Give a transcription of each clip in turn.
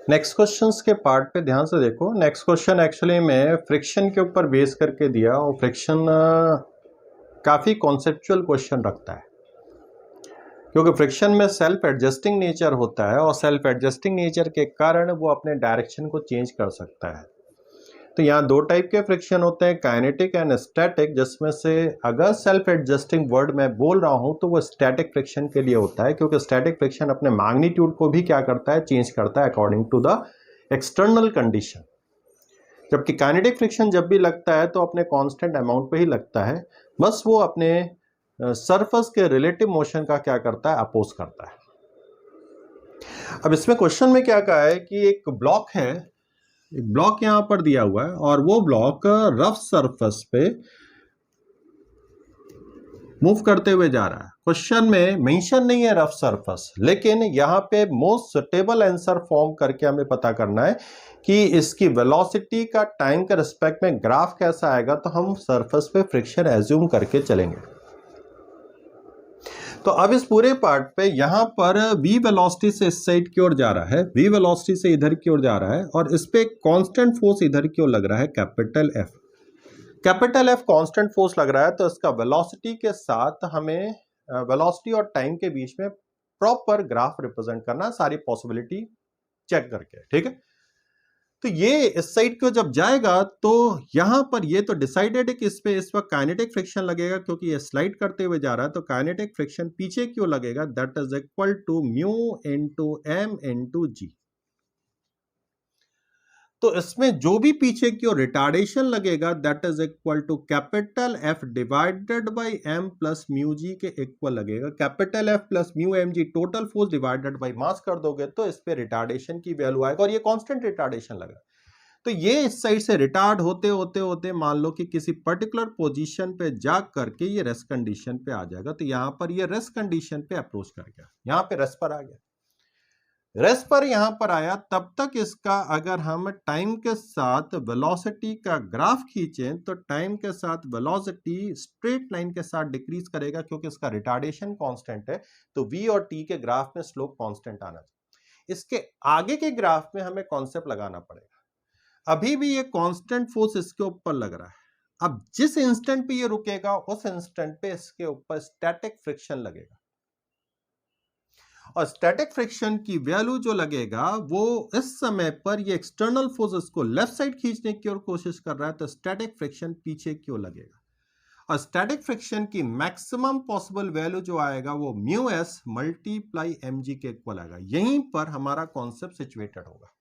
Next questions के part पे ध्यान से देखो। नेक्स्ट क्वेश्चन एक्चुअली में फ्रिक्शन के ऊपर बेस करके दिया और फ्रिक्शन काफ़ी कॉन्सेप्चुअल क्वेश्चन रखता है, क्योंकि फ्रिक्शन में सेल्फ एडजस्टिंग नेचर होता है और सेल्फ एडजस्टिंग नेचर के कारण वो अपने डायरेक्शन को चेंज कर सकता है। तो यहाँ दो टाइप के फ्रिक्शन होते हैं, काइनेटिक एंड स्टैटिक, जिसमें से अगर सेल्फ एडजस्टिंग वर्ड मैं बोल रहा हूँ तो वो स्टैटिक फ्रिक्शन के लिए होता है, क्योंकि स्टैटिक फ्रिक्शन अपने मैग्नीट्यूड को भी क्या करता है, चेंज करता है according to the external condition. जबकि काइनेटिक फ्रिक्शन जब भी लगता है तो अपने कांस्टेंट अमाउंट पे ही लगता है, बस वो अपने सरफेस के रिलेटिव मोशन का क्या करता है, अपोज करता है। अब इसमें क्वेश्चन में क्या कहा है कि एक ब्लॉक है, एक ब्लॉक यहां पर दिया हुआ है और वो ब्लॉक रफ सरफेस पे मूव करते हुए जा रहा है। क्वेश्चन में मेंशन नहीं है रफ सरफेस, लेकिन यहां पे मोस्ट सुटेबल आंसर फॉर्म करके हमें पता करना है कि इसकी वेलोसिटी का टाइम के रिस्पेक्ट में ग्राफ कैसा आएगा, तो हम सरफेस पे फ्रिक्शन एज्यूम करके चलेंगे। तो अब इस पूरे पार्ट पे यहां पर v वेलोसिटी से इस साइड की ओर जा रहा है, v वेलोसिटी से इधर की ओर जा रहा है और इस पे कांस्टेंट फोर्स इधर की ओर लग रहा है, capital F। Capital F constant force लग रहा है, तो इसका वेलोसिटी के साथ हमें वेलोसिटी और टाइम के बीच में प्रॉपर ग्राफ रिप्रेजेंट करना, सारी पॉसिबिलिटी चेक करके, ठीक है। तो ये इस साइड को जब जाएगा तो यहां पर ये तो डिसाइडेड है कि इस पे इस वक्त काइनेटिक फ्रिक्शन लगेगा, क्योंकि ये स्लाइड करते हुए जा रहा है, तो काइनेटिक फ्रिक्शन पीछे क्यों लगेगा, that is equal to mu into m into g. तो इसमें जो भी पीछे की ओर रिटार्डेशन लगेगा that is equal to capital F divided by m plus mu g के इक्वल लगेगा। Capital F plus mu m g total force divided by mass कर दोगे तो इस पे रिटार्डेशन की वैल्यू आएगा और ये कांस्टेंट रिटार्डेशन लगा। तो ये इस साइड से रिटार्ड होते होते होते मान लो कि किसी पर्टिकुलर पोजीशन पे जा करके ये रेस्ट कंडीशन पे आ जाएगा। तो यहां पर ये रेस्ट कंडीशन पे अप्रोच कर गया, यहां पे रेस्ट पर आ गया। रेस्ट पर यहां पर आया, तब तक इसका अगर हम टाइम के साथ वेलोसिटी का ग्राफ खींचें तो टाइम के साथ वेलोसिटी स्ट्रेट लाइन के साथ डिक्रीज करेगा, क्योंकि इसका रिटार्डेशन कांस्टेंट है। तो v और t के ग्राफ में स्लोप कांस्टेंट आना चाहिए। इसके आगे के ग्राफ में हमें कॉन्सेप्ट लगाना पड़ेगा। अभी भी ये कांस्टेंट फोर्स इसके ऊपर लग रहा है। अब जिस इंस्टेंट पे ये रुकेगा उस इंस्टेंट पे इसके ऊपर स्टैटिक फ्रिक्शन लगेगा, और स्टैटिक फ्रिक्शन की वैल्यू जो लगेगा वो इस समय पर ये एक्सटर्नल फोर्स इसको लेफ्ट साइड खींचने की ओर कोशिश कर रहा है, तो स्टैटिक फ्रिक्शन पीछे की ओर लगेगा। और स्टैटिक फ्रिक्शन की मैक्सिमम पॉसिबल वैल्यू जो आएगा वो mu s multiply m g के इक्वल आएगा। यहीं पर हमारा कॉन्सेप्ट सिचुएटेड होगा।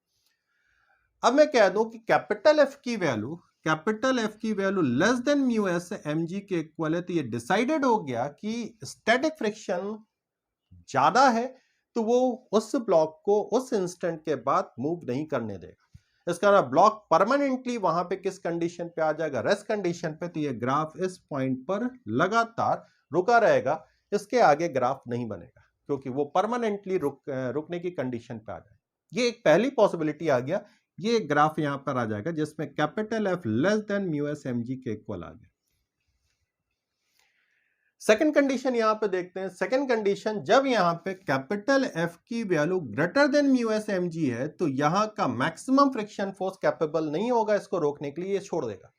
अब मैं कह दूं कि कैपिटल F की value less than mu s m g के इक्वल है, तो ये डिसाइडेड हो गया कि स्टैटिक फ्रिक्शन ज्यादा है, तो वो उस ब्लॉक को उस इंस्टेंट के बाद मूव नहीं करने देगा। इसका ब्लॉक परमानेंटली वहां पे किस कंडीशन पे आ जाएगा, रेस्ट कंडीशन पे। तो ये ग्राफ इस पॉइंट पर लगातार रुका रहेगा, इसके आगे ग्राफ नहीं बनेगा, क्योंकि वो परमानेंटली रुकने की कंडीशन पे आ जाए। ये एक पहली पॉसिबिलिटी आ गया। ये ग्राफ यहां पर आ जाएगा जिसमें capital F less than mu s m g के इक्वल आ गया। सेकंड कंडीशन यहां पे देखते हैं। सेकंड कंडीशन, जब यहां पे कैपिटल F की value greater than mu s m g है, तो यहां का मैक्सिमम फ्रिक्शन फोर्स कैपेबल नहीं होगा इसको रोकने के लिए, ये छोड़ देगा।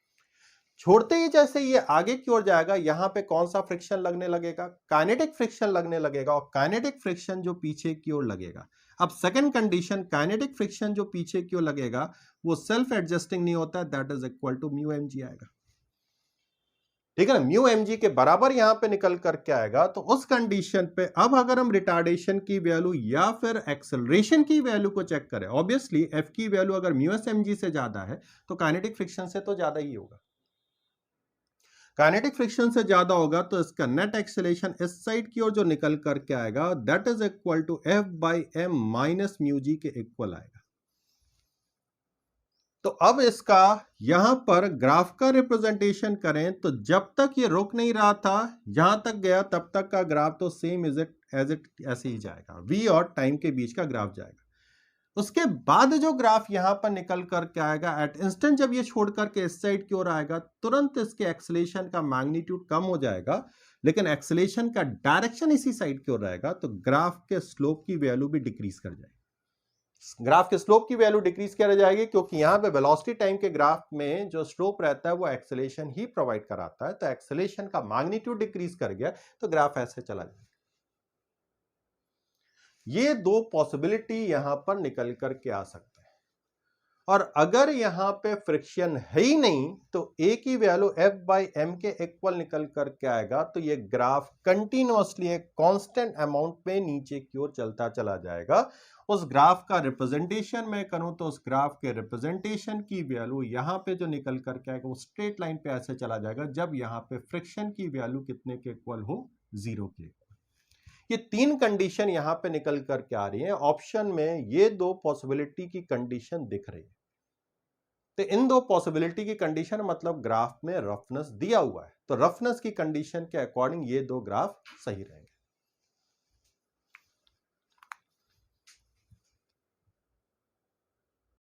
छोड़ते ही जैसे ये आगे की ओर जाएगा, यहां पे कौन सा फ्रिक्शन लगने लगेगा, काइनेटिक फ्रिक्शन लगने लगेगा, और काइनेटिक फ्रिक्शन जो पीछे की ओर लगेगा। अब सेकंड कंडीशन, काइनेटिक फ्रिक्शन जो पीछे की ओर लगेगा वो सेल्फ एडजस्टिंग नहीं होता, that is equal to mu m g आएगा। ठीक है ना, म्यू एम जी के बराबर यहां पे निकल करके आएगा। तो उस कंडीशन पे अब अगर हम रिटार्डेशन की वैल्यू या फिर एक्सेलरेशन की वैल्यू को चेक करें, ऑब्वियसली एफ की वैल्यू अगर म्यू एस एम जी से ज्यादा है तो काइनेटिक फ्रिक्शन से तो ज्यादा ही होगा। काइनेटिक फ्रिक्शन से ज्यादा होगा तो इसका नेट एक्सेलरेशन इस साइड की ओर जो निकल करके आएगा that is equal to f by m minus mu g के इक्वल आएगा। तो अब इसका यहां पर ग्राफ का रिप्रेजेंटेशन करें तो जब तक ये रुक नहीं रहा था, यहां तक गया, तब तक का ग्राफ तो सेम एज इट ऐसे ही जाएगा, v और टाइम के बीच का ग्राफ जाएगा। उसके बाद जो ग्राफ यहां पर निकल करके आएगा एट इंस्टेंट, जब ये छोड़ करके इस साइड की ओर आएगा, तुरंत इसके एक्सेलरेशन का मैग्नीट्यूड कम हो जाएगा, लेकिन एक्सेलरेशन का डायरेक्शन इसी साइड की ओर रहेगा, तो ग्राफ के स्लोप की वैल्यू भी डिक्रीज कर जाएगी। ग्राफ के स्लोप की वैल्यू डिक्रीज किया जाएगी, क्योंकि यहां पे वेलोसिटी टाइम के ग्राफ में जो स्लोप रहता है वो एक्सेलेरेशन ही प्रोवाइड कराता है, तो एक्सेलेरेशन का मैग्नीट्यूड डिक्रीज कर गया तो ग्राफ ऐसे चला जाएगा। ये दो पॉसिबिलिटी यहां पर निकल करके आ सकते हैं। और अगर यहां पे फ्रिक्शन है ही नहीं तो ए की वैल्यू F/m के इक्वल निकल करके आएगा, तो ये ग्राफ कंटिन्यूअसली एक कांस्टेंट अमाउंट में नीचे की ओर चलता चला जाएगा। उस ग्राफ का रिप्रेजेंटेशन मैं करूं तो उस ग्राफ के रिप्रेजेंटेशन की वैल्यू यहां पे जो निकल करके आएगा वो स्ट्रेट लाइन पे ऐसे चला जाएगा जब यहां पे फ्रिक्शन की वैल्यू कितने के इक्वल हो, 0 के। ये तीन कंडीशन यहां पे निकल करके आ रही है। ऑप्शन में ये दो पॉसिबिलिटी की कंडीशन दिख रही है, तो इन दो पॉसिबिलिटी की कंडीशन मतलब ग्राफ में रफनेस दिया हुआ है, तो रफनेस की कंडीशन के अकॉर्डिंग ये दो ग्राफ सही रहेंगे।